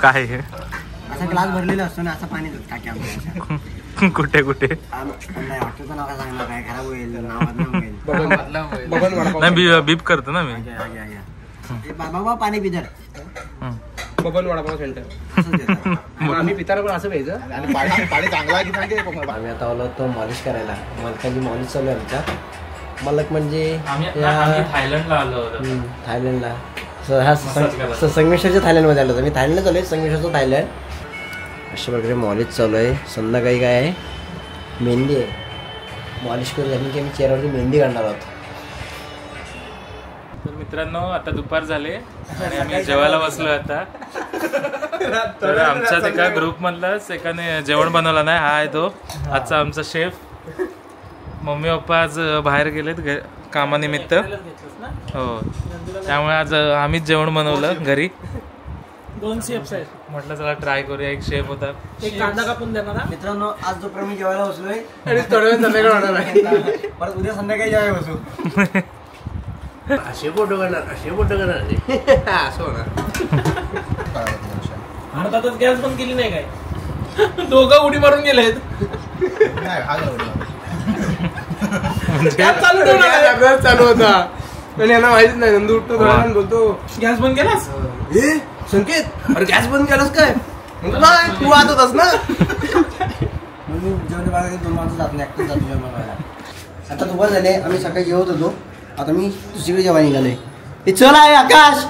काय असा ग्लास भरलेला असतो ना, असं पाणी देत काकी आमच्या. कुठे कुठे नाही हॉटेलचं नाव काय सांगणार, काय खराब होईल, नाव होईल. नाही बीप करतो ना मी. बाबा पाणी पितर बबन वडापाव सेंटर आम्ही पिताना पण असं प्यायचं आणि पाणी चांगला आहे की सांगते. आम्ही आता आलो होतो मॉलिश करायला. मलकाची मॉलिश चालू आहे आमच्या. मलक म्हणजे थायलंडला आलो होतो. थायलंडला संगमेश्वरच्या थायलंडमध्ये आलो होतो मी. थायलंडला चालू आहे, संगमेश्वरचं थायलंड. अशा प्रकारे मॉलिश चालू आहे. संध्याकाळी काय आहे, मेहंदी आहे. मॉलिश करून झाली की आम्ही चेहऱ्यावरती मेहंदी काढणार आहोत. तर मित्रांनो आता दुपार झाले आणि आम्ही जेवायला बसलो आता. तर आमच्याच एका ग्रुप मधलाच एकाने जेवण बनवलं नाही. हा आहे तो आजचा आमचा शेफ. मम्मी पप्पा आज बाहेर गेलेत कामानिमित्त. हो, त्यामुळे आज आम्हीच जेवण बनवलं घरी. 2 शेफ्स आहेत. म्हटलं चला ट्राय करूया. एक शेफ होता. एक कांदा कापून देणार. मित्रांनो आज दुपारी मी जेवायला बसलोय आणि थोड्या वेळ संध्याकाळी होणार आहे. परत उद्या संध्याकाळी जेवायला बसू. असे फोटो करणार, असे फोटो करणार असं होणार. भारतातच गॅस बंद केली नाही काय? दोघं उडी मारून गेलेत. चालू होता आणि यांना माहितीच नाही. नंदू उठतो बोलतो गॅस बंद केलास? ए संकेत, अरे गॅस बंद केलास काय? नाही तू वाहत होतास ना. मी जेवण बघायला 2 माणसं जात नाही, एकटंच जातो जेवण बघायला. आता दुपार झाले, आम्ही सकाळी जेवत होतो. आता मी दुसरीकडे जेव्हा निघालोय. हे चल आहे आकाश.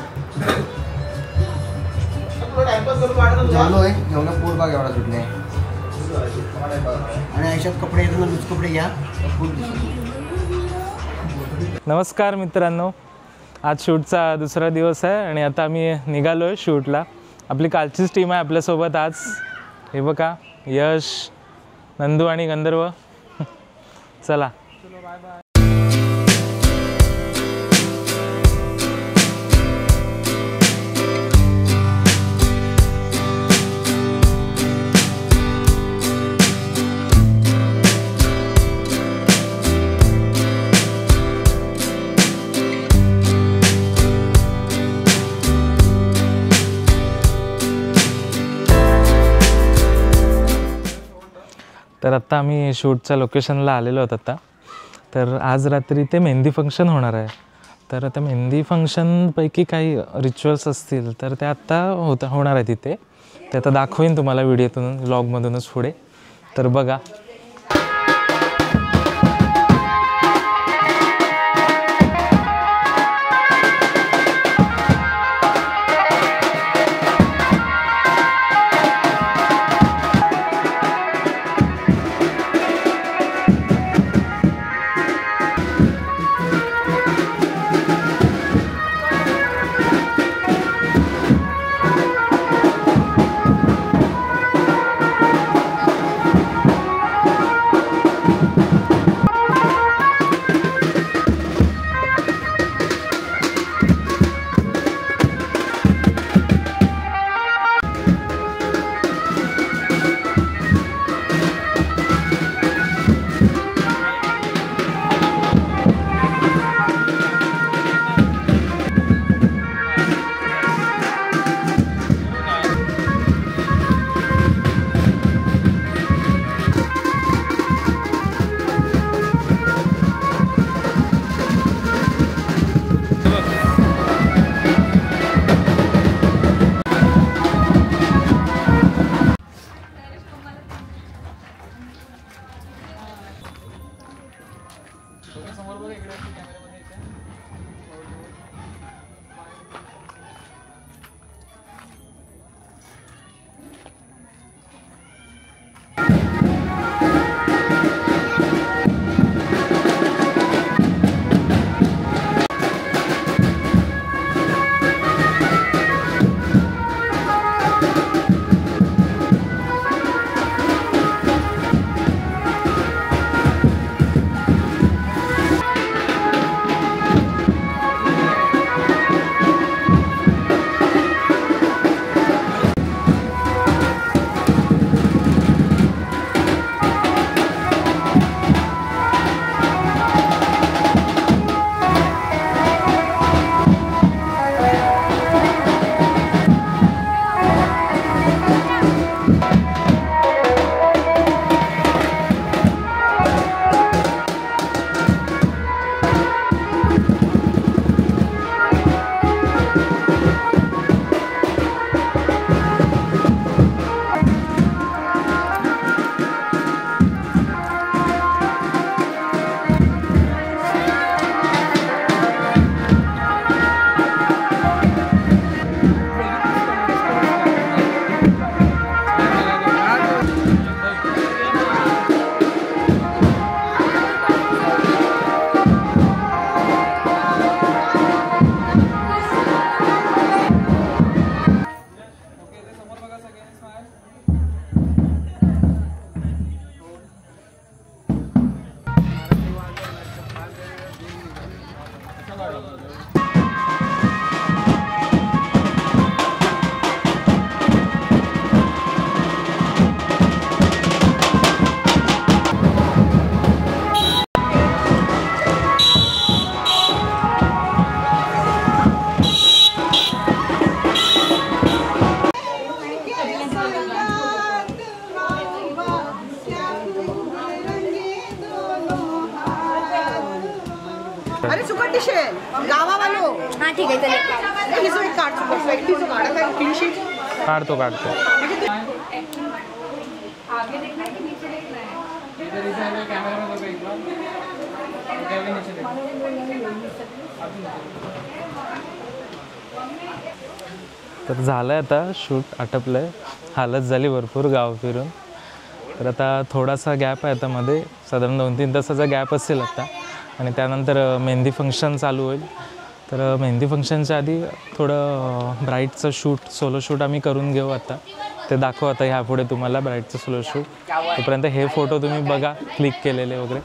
जेवलोय, जेवणा पोट बाग एवढा सुटले आणि आयुष्यात कपडे येतो ना, लूज कपडे घ्या. नमस्कार मित्रांनो, आज शूटचा दुसरा दिवस आहे आणि आता आम्ही निघालो आहे शूटला. आपली कालचीच टीम आहे आपल्यासोबत आज. हे बघा, यश, नंदू आणि गंधर्व. चला. तर आत्ता आम्ही शूटच्या लोकेशनला आलेलो आहोत आता. तर आज रात्री ते मेहंदी फंक्शन होणार आहे. तर त्या मेहंदी फंक्शनपैकी काही रिच्युअल्स असतील तर ते आत्ता होणार आहे तिथे. ते आता दाखवीन तुम्हाला व्हिडिओतून, व्लॉगमधूनच पुढे. तर बघा. ठीक आहे चला काढतो काढतो. तर झालंय आता शूट आटपलंय. हालत झाली भरपूर गाव फिरून. तर आता थोडासा गॅप आहे आता मध्ये, साधारण 2-3 तासाचा गॅप असेल आता. आणि त्यानंतर मेहंदी फंक्शन चालू होईल. तर मेहंदी फंक्शनच्या आधी थोडं ब्राईडचं शूट, सोलो शूट आम्ही करून घेऊ आता. ते दाखवू आता ह्यापुढे तुम्हाला ब्राईडचं सोलो शूट. तोपर्यंत हे फोटो तुम्ही बघा क्लिक केलेले वगैरे.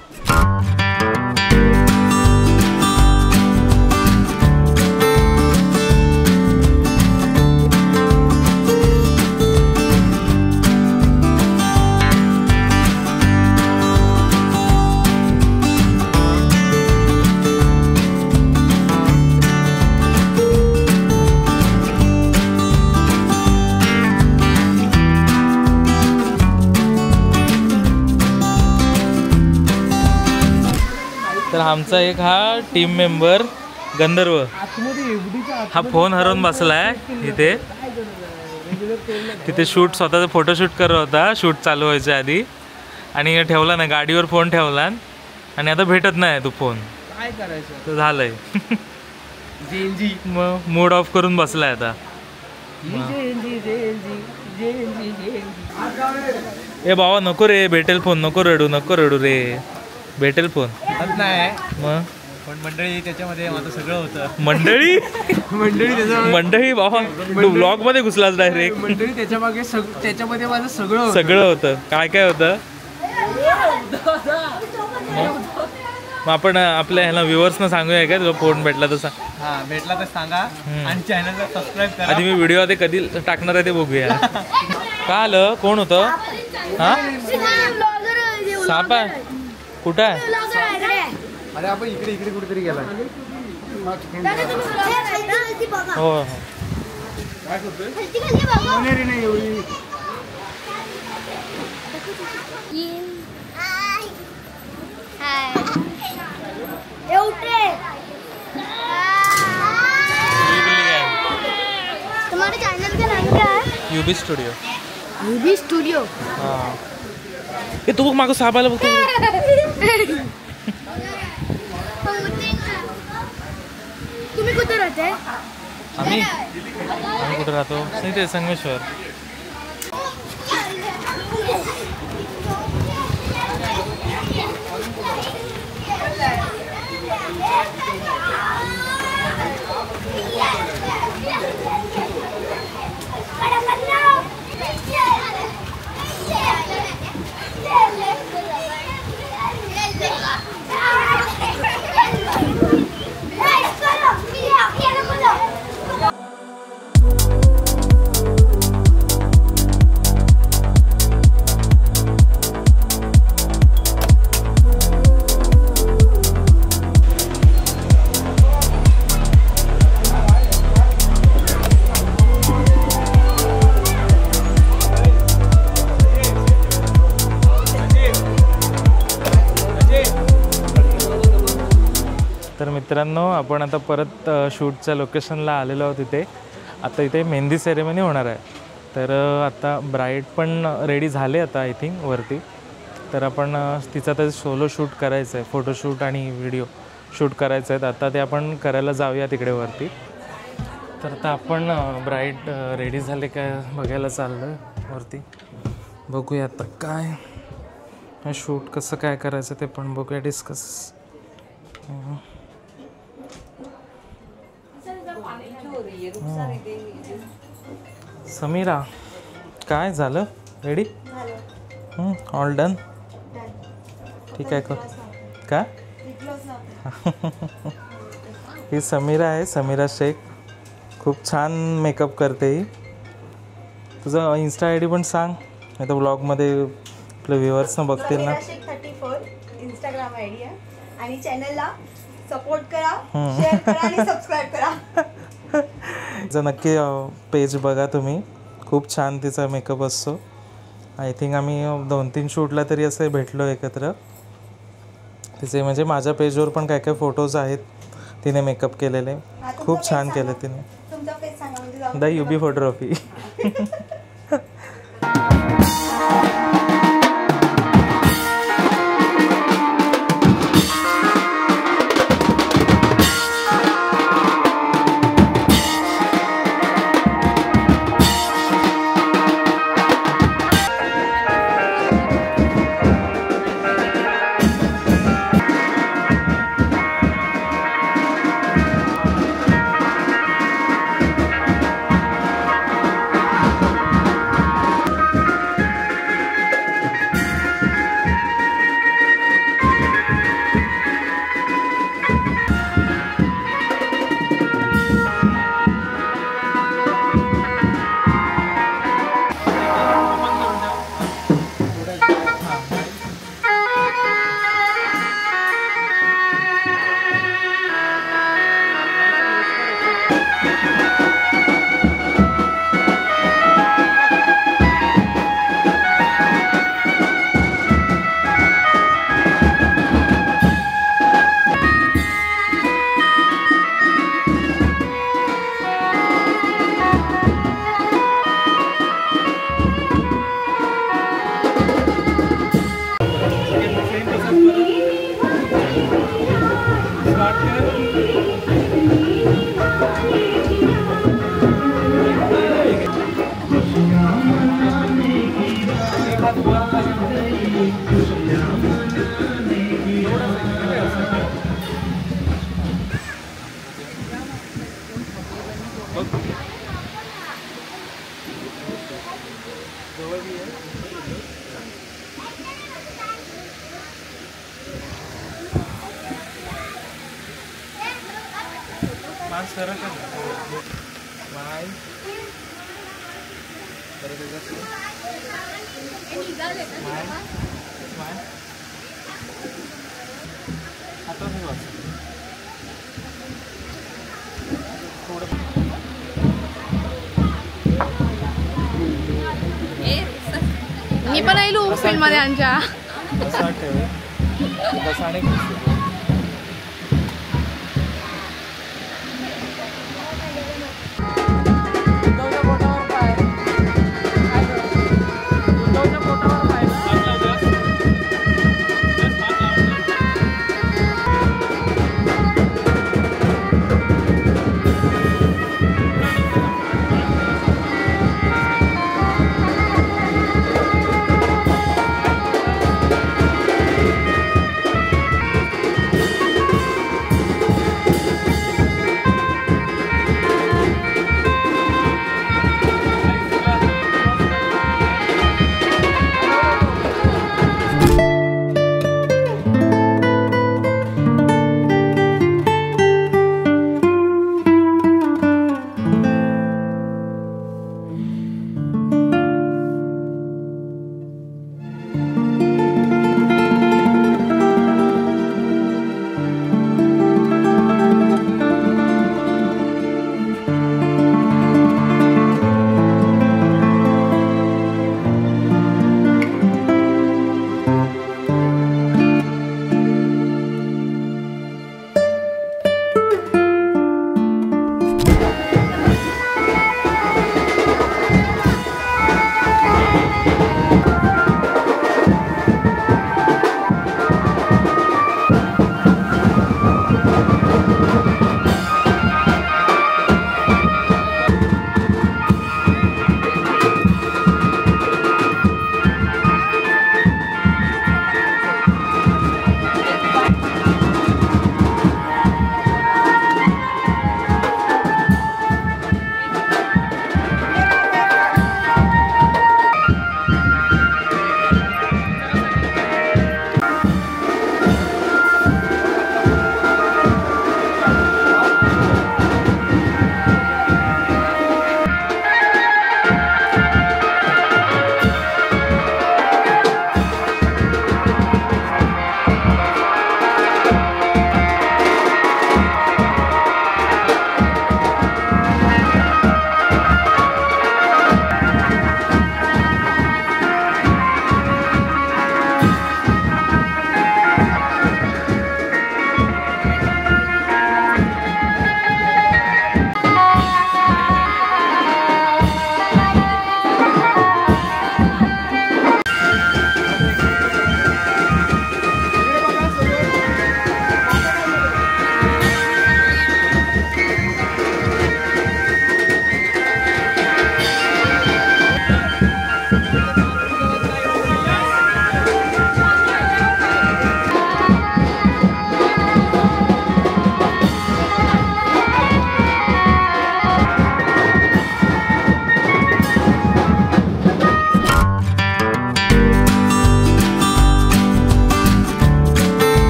तर आमचा एक हा टीम मेंबर गंधर्व, हा फोन हरवून बसलाय इथे. तिथे शूट, स्वतःचा फोटोशूट करत होता शूट चालू व्हायच्या आधी. आणि ठेवला नाही, गाडीवर फोन ठेवला आणि आता भेटत नाही तो फोन. काय करायचं तर झालंय मग मूड ऑफ करून बसलाय आता. ए बाबा नको रे, भेटेल फोन, नको रडू रे, भेटेल फोन. नाही मग पण मंडळी त्याच्यामध्ये माझं सगळं होतं. मंडळी मंडळी बाबा तू ब्लॉग मध्ये घुसलास डायरेक्ट. मंडळी त्याच्यामागे त्याच्यामध्ये माझं सगळं होतं. काय काय होतं मग आपण आपल्या ह्याला व्ह्युअर्सना सांगूया का तुला फोन भेटला तर हा भेटला तर सांगा आणि चॅनलला सबस्क्राईब करा. आधी मी व्हिडिओ आधी कधी टाकणार आहे ते बघूया. का आलं, कोण होतं? हा साप आहे, कुठं आहे? अरे आपण इकडे कुठेतरी गेला. हो तुम्हारे चैनल का नाम क्या है? UB studio. UB studio. हां ए तू बघ मागं साप आला बघ. तुम्ही कुठे राहते? आम्ही कुठे राहतो? इथे संगमेश्वर. तर मित्रांनो आपण आता परत शूटच्या लोकेशनला आलेलो आहोत. इथे आता इथे मेहंदी सेरेमनी होणार आहे. तर आता ब्राईड पण रेडी झाले आता आय थिंक वरती. तर आपण तिचा तर सोलो शूट करायचं आहे, फोटोशूट आणि व्हिडिओ शूट करायचं आहे. आता ते आपण करायला जाऊया तिकडे वरती. तर आता आपण ब्राईड रेडी झाले काय बघायला चाललं वरती. बघूया आता काय शूट कसं काय करायचं ते पण बघूया, डिस्कस. समीरा काय झालं, रेडी? All done. ठीक आहे का? ही समीरा आहे, समीरा शेख. खूप छान मेकअप करते ही. तुझं इन्स्टा आय डी पण सांग, नाही तर ब्लॉगमध्ये आपल्या व्ह्युअर्सना बघतील ना. 34 इंस्टाग्राम आय डी आहे आणि चॅनलला सपोर्ट करा, शेअर करा आणि सबस्क्राईब करा. तिचं नक्की पेज बघा तुम्ही, खूप छान तिचा मेकअप असतो. आय थिंक आम्ही 2-3 शूटला तरी असं भेटलो एकत्र. तिचे म्हणजे माझ्या पेजवर पण काय काय फोटोज आहेत तिने मेकअप केलेले हा, तुमचा खूप face छान सांगा. केलं तिने. तुमचा फेस सांगा म्हणजे जाऊन द युबी फोटोग्राफी. मी पण येईल फिल्म मध्ये आमच्या. असा ठेव तसा आणि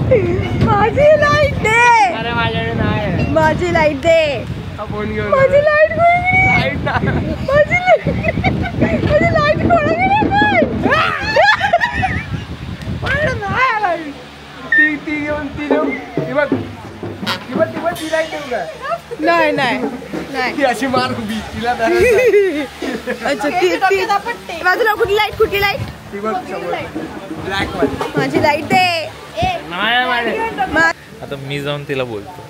माझी लाईट दे. अरे माझ्याकडे नाही. माझी लाईट दे. फोन घेऊन माझी लाईट लाईट नाही. माझी लाईट ती घेऊन ती घेऊन ती बघ ती लाईट देऊ का? नाही नाही ती अशी मार उभी तिला अच्छा ती बाजूला कुठली लाईट ती बघ ब्लॅक वाली. माझी लाईट दे. आता मी जाऊन तिला बोलतो.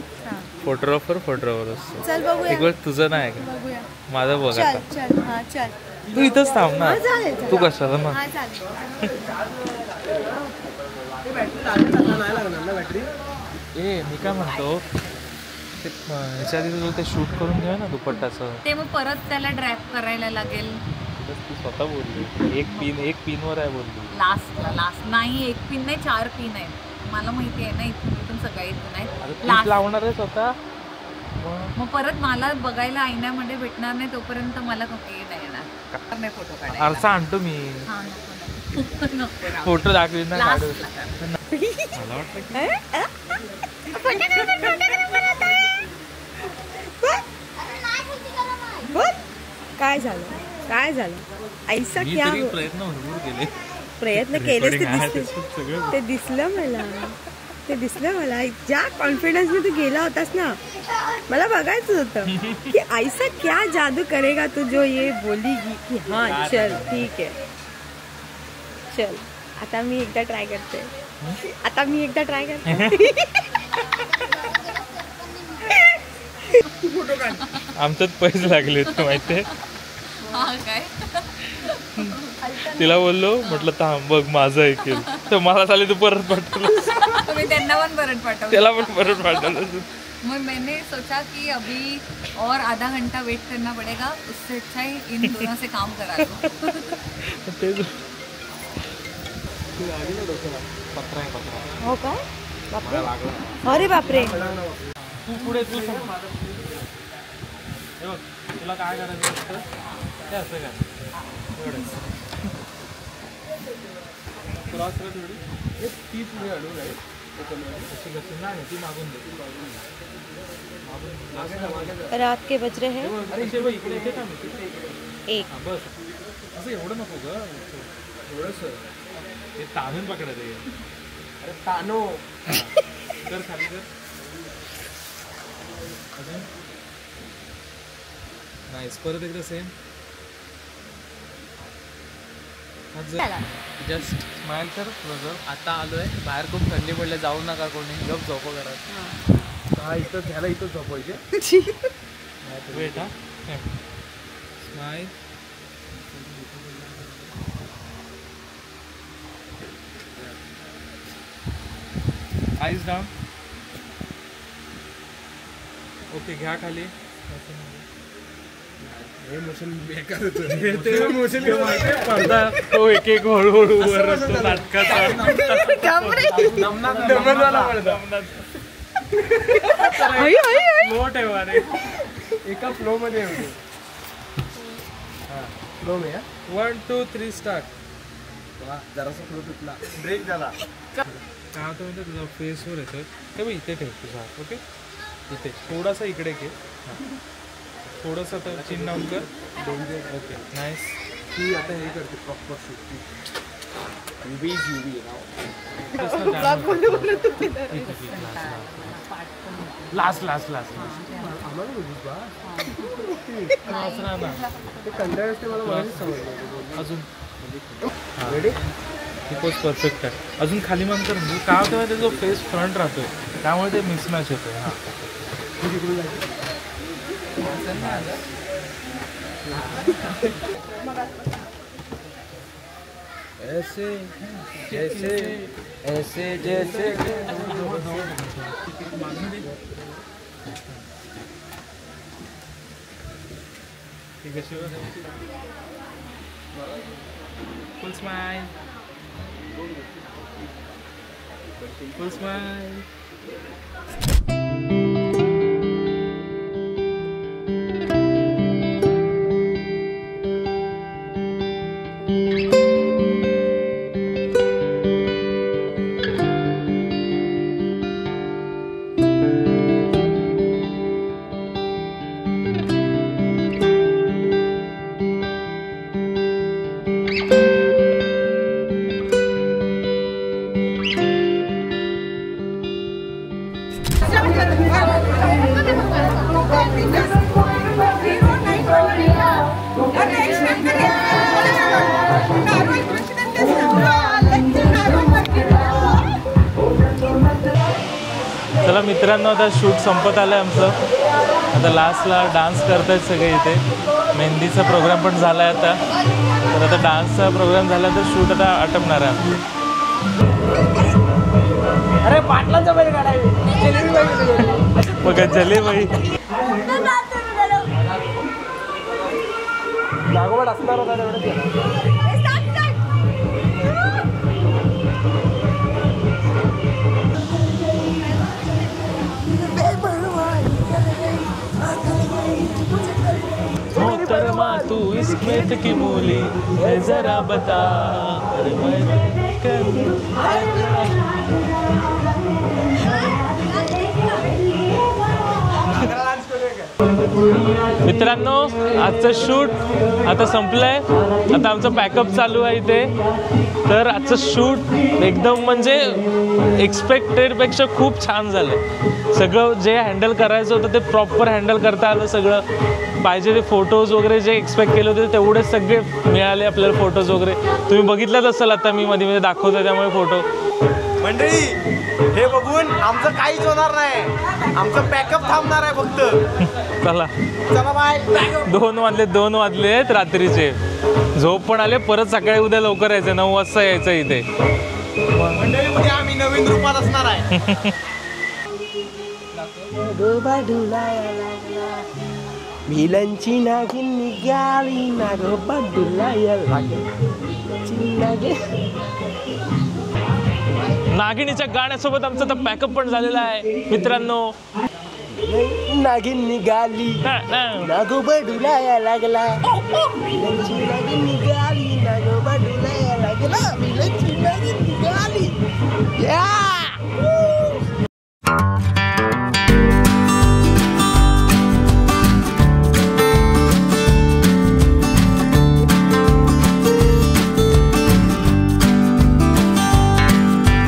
फोटोग्राफर असतो. चल बघूया. एक वेळ तुझं नाही का बघूया. माझं बघ आता. चल हा चल. तू इथंच थांब ना. चालेल. तू कशाला मग हा चालेल. बॅटरी ए मी काय म्हणतो ते ह्याच्या आधी तुझं ते शूट करून घ्या ना दुपट्टाचं. ते मग परत त्याला ड्रॅप करायला लागेल. ती स्वतः बोलली एक पिनवर आहे बोलली. लास्ट नाही, 1 पिन नाही 4 पिन आहेत. मला माहिती आहे ना, इथून सगळ्या इथून आहेत. लास्ट लावणार आहे स्वतः. मग परत मला बघायला आईण्यामध्ये भेटणार नाही, तोपर्यंत मला नाही येणार. नाही फोटो काढायला. आरसा आणतो मी. हा नको नको राहू. फोटो दाखवीन ना काढू. Last ला. मला वाटतं की काय झालं ऐसा मी क्या तरी प्रयत्न भरपूर केले. प्रयत्न केलेस सगळं ते दिसलं मला ज्या कॉन्फिडन्सने तू गेला होतास ना, मला बघायचं होतं की ऐसा क्या जादू करेगा तू जो ये बोलेगी की हाँ चल ठीक है. चल आता मी एकदा ट्राय करते. आमच्यात पैसे लागले माहितीये. हा काय तिला बोललो म्हटलं थांब बघ माझं ऐकेल तर मला चालेल. तू परत पाठवलं. तुम्ही त्यांना पण परत पाठवलं. त्याला पण परत पाठवलं. मग मैंने सोचा कि अभी और आधा घंटा वेट करना पड़ेगा, उससे अच्छा ही इन दोनों से काम करा लो. हो काय अरे बापरे. तू पुढे तू सांग. हे बघ तुला काय करायचं असतं ते असं काय एवढंच क्रॉस कर थोडी. ती पुढे अडू नाही नाही ती मागून दे. रात के बज रहे हैं अरे बघ इकडे इथे का मी 1. बस असं एवढं नको ग. थोडंस हे ताणून पकडायचं. अरे तानो कर खाली कर. अजून नाईस. परत एकदा सेम. जस्ट स्माइल कर तुझं. आता आलोय बाहेर खूप थंडी पडले. जाऊ नका कोणी. गप झोपो घरात. हा इथं घ्यायला इथं झोपायचे. वेट हा. स्माइल. Eyes down. ओके घ्या खाली. हे मोशन बेकार होतं. ते मोशन पडदा तो एक हळूहळू वर असतो नाटकाचा. फ्लो ठेवा रे. एका फ्लो मध्ये होते. फ्लो में 1 2 3 स्टार्ट. जरासा फ्लो तुटला. ब्रेक झाला. काय होतं म्हणजे तुझा फेसवर येतं ते बघ. इथे ठेव तुझा. ओके इथे थोडासा इकडे घे. थोडंसं तर चिन डाऊन कर. Okay nice. ती आता हे करते प्रॉपर शूट. लास्ट आम्हाला ते कंटाळ असते. मला मला समजलं. अजून रेडी. ही पोस्ट परफेक्ट आहे. अजून खाली मान कर. म्हणजे काय होतं माहिती जो फेस फ्रंट राहतोय त्यामुळे ते मिसमॅच होतोय. हां तिकडून जायचं. ऐसे जैसे ऐसे जैसे ठीक है. फुल स्माइल. फुल स्माइल. मित्रांनो आता शूट संपत आलं आहे आमचं. आता लास्टला डान्स करत आहेत सगळे इथे. मेहंदीचा प्रोग्राम पण झाला आहे आता. तर आता डान्सचा प्रोग्राम झाला तर शूट आता आटपणार आहे. अरे पाटलांचा बैल काढावी बघा जलेबाई लागवड असणार होता तेवढं. मोहतरमा तू इस खेत की मूली है जरा बता. मित्रांनो आजचं शूट आता संपलंय. आता आमचं पॅकअप चालू आहे इथे. तर आजचं शूट एकदम म्हणजे एक्सपेक्टेडपेक्षा खूप छान झालं. सगळं जे हँडल करायचं होतं ते प्रॉपर हँडल करता आलं. सगळं पाहिजे ते फोटोज वगैरे जे एक्सपेक्ट केले होते तेवढे सगळे मिळाले आपल्याला फोटोज वगैरे. तुम्ही बघितलंच असेल आता मी मध्ये मध्ये दाखवतो त्यामुळे फोटो. मंडळी हे बघून आमचं काहीच होणार नाही. आमचं पॅकअप थांबणार आहे फक्त. चला चला बाय. 2 वाजले आहेत रात्रीचे. झोप पण आले. परत सकाळी उद्या लवकर यायचं 9 वाजता यायचं इथे. मंडळी उद्या आम्ही नवीन रूपात असणार आहे. भिलांची नागिन निघाली नागोबा डुलायला लागली. नागिणीच्या गाण्यासोबत आमचा तर पॅकअप पण झालेला आहे मित्रांनो. नागिन निघाली नागोबा डुलायला लागला. भिलांची नागिन निघाली